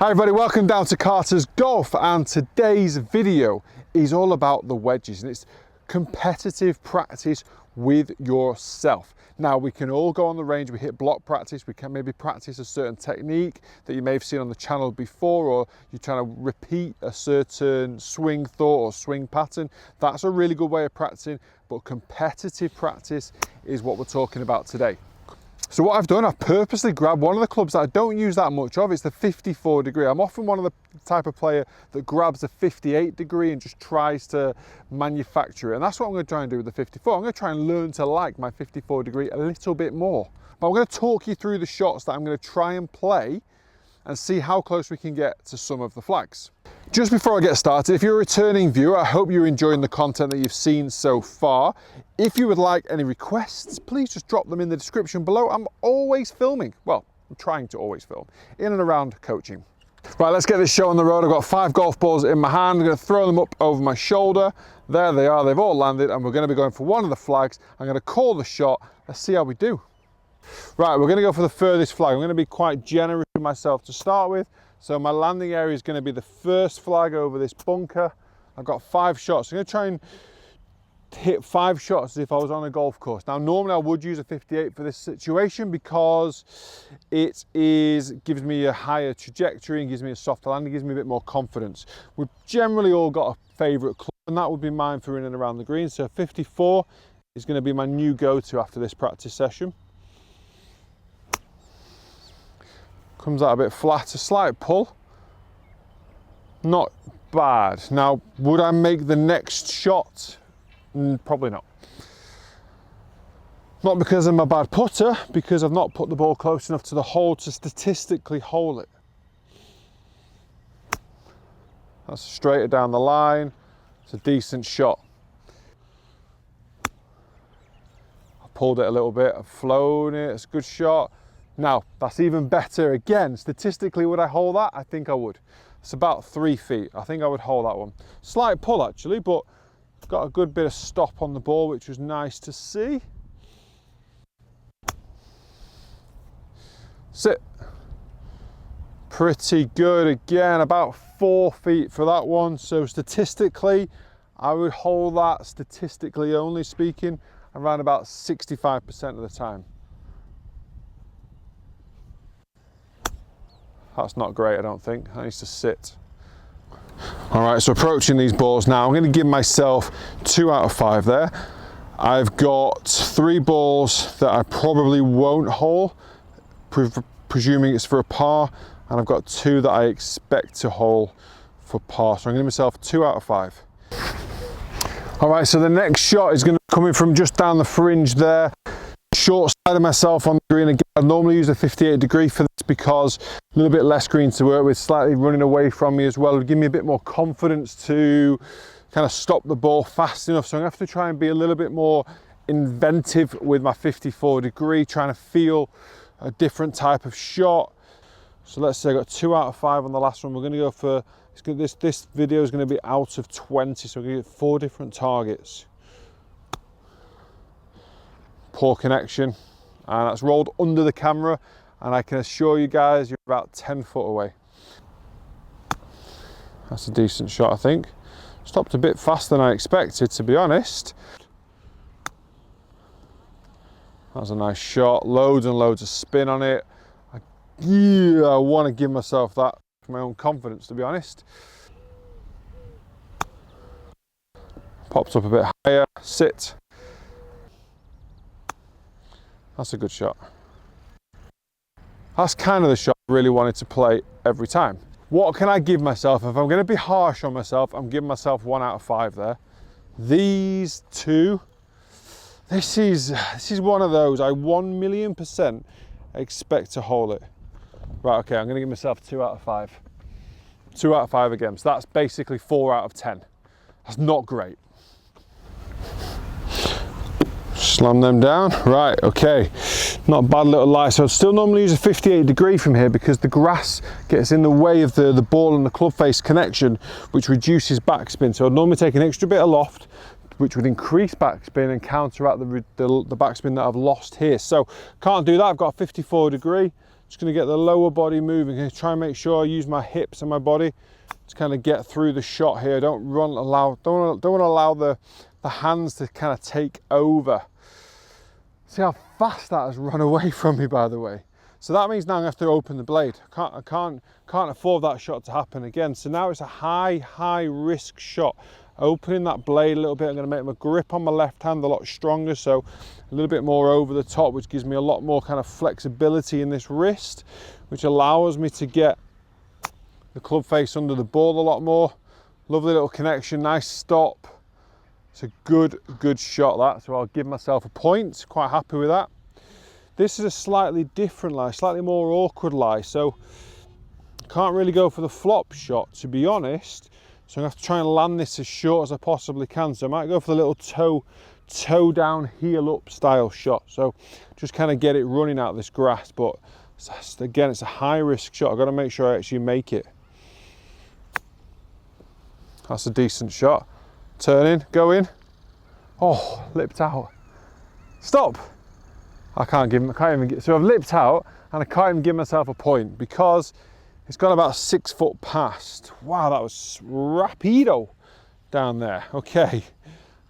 Hi everybody, welcome down to Carter's Golf, and today's video is all about the wedges, and it's competitive practice with yourself. Now we can all go on the range, we hit block practice, we can maybe practice a certain technique that you may have seen on the channel before, or you're trying to repeat a certain swing thought or swing pattern. That's a really good way of practicing, but competitive practice is what we're talking about today. So what I've done, I've purposely grabbed one of the clubs that I don't use that much of. It's the 54 degree. I'm often one of the type of player that grabs a 58 degree and just tries to manufacture it. And that's what I'm going to try and do with the 54. I'm going to try and learn to like my 54 degree a little bit more. But I'm going to talk you through the shots that I'm going to try and play and see how close we can get to some of the flags. Just before I get started, if you're a returning viewer, I hope you're enjoying the content that you've seen so far. If you would like any requests, please just drop them in the description below. I'm always filming, well, I'm trying to always film, in and around coaching. Right, let's get this show on the road. I've got 5 golf balls in my hand. I'm going to throw them up over my shoulder. There they are, they've all landed, and we're going to be going for one of the flags. I'm going to call the shot. Let's see how we do. Right, we're going to go for the furthest flag. I'm going to be quite generous with myself to start with. So my landing area is going to be the first flag over this bunker. I've got 5 shots. I'm going to try and hit 5 shots as if I was on a golf course. Now, normally I would use a 58 for this situation because it gives me a higher trajectory and gives me a softer landing, gives me a bit more confidence. We've generally all got a favourite club, and that would be mine for in and around the green. So 54 is going to be my new go-to after this practice session. Comes out a bit flat, a slight pull. Not bad. Now, would I make the next shot? Probably not. Not because I'm a bad putter, because I've not put the ball close enough to the hole to statistically hole it. That's straighter down the line. It's a decent shot. I pulled it a little bit, I've flown it, it's a good shot. Now, that's even better. Again, statistically, would I hole that? I think I would. It's about 3 feet. I think I would hole that one. Slight pull, actually, but got a good bit of stop on the ball, which was nice to see. Sit. Pretty good. Again, about 4 feet for that one. So statistically, I would hole that, statistically only speaking, around about 65% of the time. That's not great, I don't think. That needs to sit. All right, so approaching these balls now, I'm going to give myself 2 out of 5 there. I've got 3 balls that I probably won't hole, presuming it's for a par, and I've got 2 that I expect to hole for par. So I'm going to give myself 2 out of 5. All right, so the next shot is going to be coming from just down the fringe there. Short side of myself on the green again. I normally use a 58 degree for this because a little bit less green to work with, slightly running away from me as well. It would give me a bit more confidence to kind of stop the ball fast enough. So I'm going to have to try and be a little bit more inventive with my 54 degree, trying to feel a different type of shot. So let's say I got 2 out of 5 on the last one. We're going to go for, this video is going to be out of 20, so we're going to get 4 different targets. Poor connection, and that's rolled under the camera, and I can assure you guys you're about 10 foot away. That's a decent shot, I think. Stopped a bit faster than I expected, to be honest. That's a nice shot, loads and loads of spin on it. I want to give myself that for my own confidence, to be honest. Pops up a bit higher, sit. That's a good shot. That's kind of the shot I really wanted to play every time. What can I give myself? If I'm going to be harsh on myself, I'm giving myself 1 out of 5 there. These 2, this is one of those I 1,000,000% expect to hole it. Right, okay, I'm going to give myself 2 out of 5. 2 out of 5 again, so that's basically 4 out of 10. That's not great. Slam them down. Right, okay. Not a bad little lie. So I'd still normally use a 58 degree from here because the grass gets in the way of the ball and the club face connection, which reduces backspin. So I'd normally take an extra bit of loft, which would increase backspin and counteract the backspin that I've lost here. So can't do that. I've got a 54 degree. Just going to get the lower body moving. I'm going to try and make sure I use my hips and my body to kind of get through the shot here. Don't want to allow the hands to kind of take over. See how fast that has run away from me, by the way. So that means now I have to open the blade. I can't afford that shot to happen again. So now it's a high risk shot. Opening that blade a little bit, I'm going to make my grip on my left hand a lot stronger, so a little bit more over the top, which gives me a lot more kind of flexibility in this wrist, which allows me to get the club face under the ball a lot more. Lovely little connection, nice stop. It's a good shot that, so I'll give myself a point. Quite happy with that. This is a slightly different lie, slightly more awkward lie, so can't really go for the flop shot, to be honest. So I'm going to have to try and land this as short as I possibly can. So I might go for the little toe down, heel up style shot. So just kind of get it running out of this grass. But again, it's a high risk shot. I've got to make sure I actually make it. That's a decent shot. Turn in, go in. Oh, lipped out. Stop. So I've lipped out and I can't even give myself a point because it's gone about 6 foot past. Wow, that was rapido down there. Okay,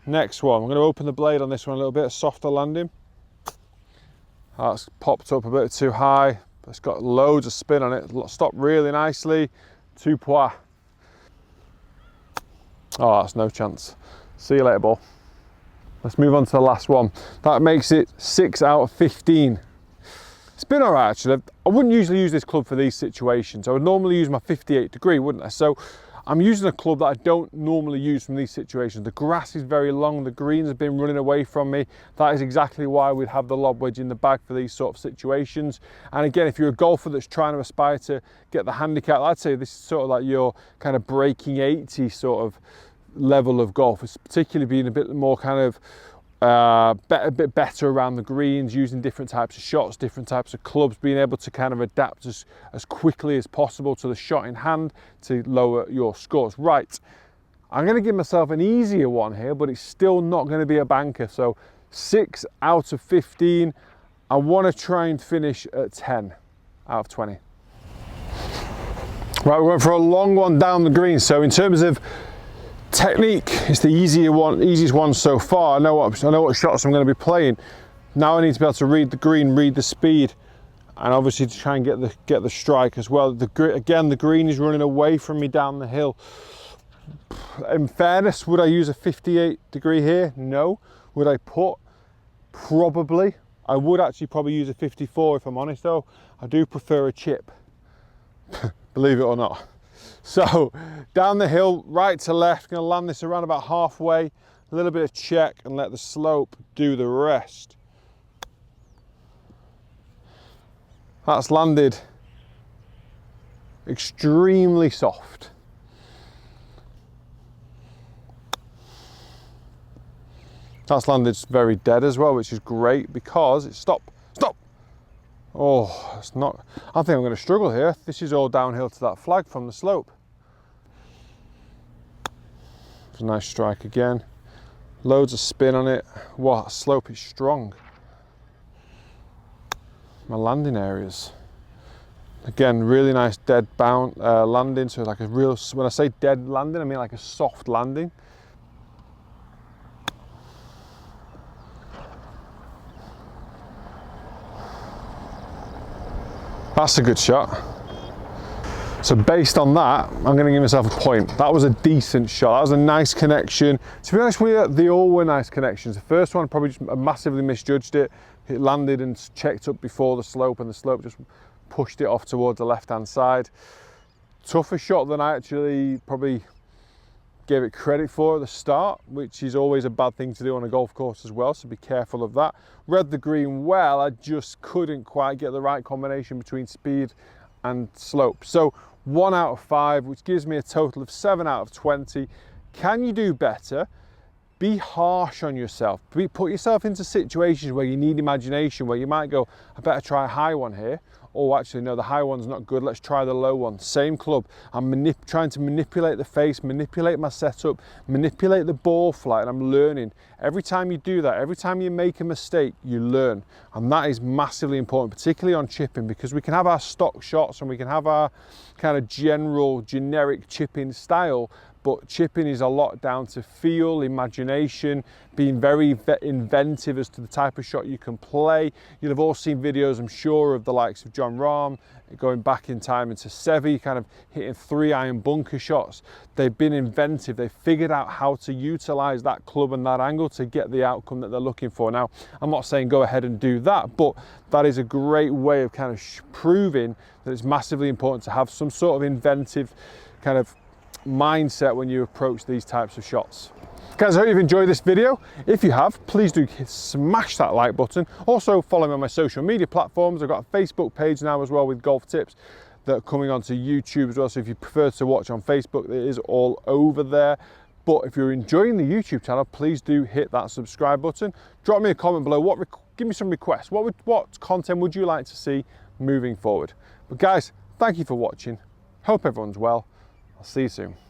next one. I'm going to open the blade on this one a little bit, a softer landing. That's popped up a bit too high. It's got loads of spin on it. Stopped really nicely. Two pois. Oh, that's no chance. See you later, ball. Let's move on to the last one. That makes it 6 out of 15. It's been all right, actually. I wouldn't usually use this club for these situations. I would normally use my 58 degree, wouldn't I? So I'm using a club that I don't normally use from these situations. The grass is very long. The greens have been running away from me. That is exactly why we'd have the lob wedge in the bag for these sort of situations. And again, if you're a golfer that's trying to aspire to get the handicap, I'd say this is sort of like your kind of breaking 80 sort of level of golf. It's particularly being a bit more kind of a bit better around the greens, using different types of shots, different types of clubs, being able to kind of adapt as quickly as possible to the shot in hand to lower your scores. Right, I'm going to give myself an easier one here, but it's still not going to be a banker. So 6 out of 15. I want to try and finish at 10 out of 20. Right, we went for a long one down the green. So in terms of technique, it's the easiest one so far. I know what shots I'm going to be playing. Now I need to be able to read the green, read the speed, and obviously to try and get the strike as well. Again, the green is running away from me down the hill. In fairness, would I use a 58 degree here? No. Would I put? Probably. I would actually probably use a 54 if I'm honest though. I do prefer a chip, believe it or not. So down the hill, right to left, going to land this around about halfway, a little bit of check and let the slope do the rest. That's landed extremely soft. That's landed very dead as well, which is great because it's stop. Oh, it's not, I think I'm going to struggle here. This is all downhill to that flag from the slope. It's a nice strike again. Loads of spin on it. Wow, that slope is strong. My landing areas. Again, really nice dead bound landing. So like a real, when I say dead landing, I mean like a soft landing. That's a good shot. So based on that, I'm going to give myself a point. That was a decent shot. That was a nice connection. To be honest with you, they all were nice connections. The first one, probably just massively misjudged it. It landed and checked up before the slope, and the slope just pushed it off towards the left-hand side. Tougher shot than I actually probably gave it credit for at the start, which is always a bad thing to do on a golf course as well, so be careful of that. Read the green well, I just couldn't quite get the right combination between speed and slope. So 1 out of 5, which gives me a total of 7 out of 20. Can you do better? Be harsh on yourself. Put yourself into situations where you need imagination, where you might go, I better try a high one here, oh, actually, no, the high one's not good, let's try the low one. Same club. I'm trying to manipulate the face, manipulate my setup, manipulate the ball flight, and I'm learning. Every time you do that, every time you make a mistake, you learn. And that is massively important, particularly on chipping, because we can have our stock shots and we can have our kind of generic chipping style, but chipping is a lot down to feel, imagination, being very inventive as to the type of shot you can play. You'll have all seen videos, I'm sure, of the likes of John Rahm, going back in time into Seve, kind of hitting 3-iron bunker shots. They've been inventive. They've figured out how to utilize that club and that angle to get the outcome that they're looking for. Now, I'm not saying go ahead and do that, but that is a great way of kind of proving that it's massively important to have some sort of inventive kind of mindset when you approach these types of shots. Guys, I hope you've enjoyed this video. If you have, please do smash that like button. Also follow me on my social media platforms. I've got a Facebook page now as well with golf tips that are coming onto YouTube as well. So if you prefer to watch on Facebook, it is all over there. But if you're enjoying the YouTube channel, please do hit that subscribe button. Drop me a comment below. Give me some requests. What content would you like to see moving forward? But guys, thank you for watching. Hope everyone's well. I'll see you soon.